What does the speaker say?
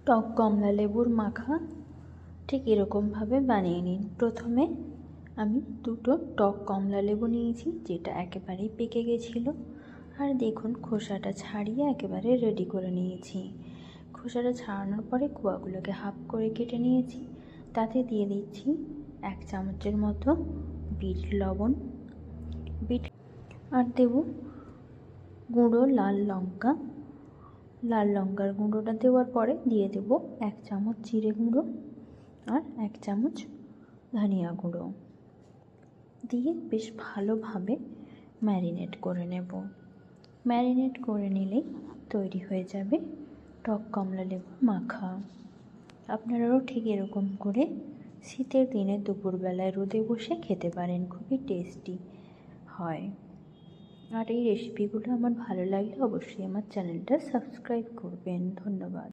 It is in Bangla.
টক কমলা লেবুর মাখা ঠিক এরকমভাবে বানিয়ে নিন। প্রথমে আমি দুটো টক কমলা লেবু নিয়েছি, যেটা একেবারেই পেকে গেছিলো। আর দেখুন খোসাটা ছাড়িয়ে একেবারে রেডি করে নিয়েছি। খোসাটা ছাড়ানোর পরে কোয়াগুলোকে হাফ করে কেটে নিয়েছি। তাতে দিয়ে দিচ্ছি 1 চামচের মতো বিট লবণ, আর দেব গুঁড়ো লাল লঙ্কা। লাল লঙ্কার গুঁড়োটা দেওয়ার পরে দিয়ে দেব 1 চামচ জিরে গুঁড়ো আর 1 চামচ ধনিয়া গুঁড়ো দিয়ে বেশ ভালোভাবে ম্যারিনেট করে নেব। ম্যারিনেট করে নিলেই তৈরি হয়ে যাবে টক কমলা লেবুর মাখা। আপনারাও ঠিক এরকম করে শীতের দিনে দুপুরবেলায় রোদে বসে খেতে পারেন, খুবই টেস্টি হয়। আর এই রেসিপিগুলো আমার ভালো লাগলে অবশ্যই আমার চ্যানেলটা সাবস্ক্রাইব করবেন। ধন্যবাদ।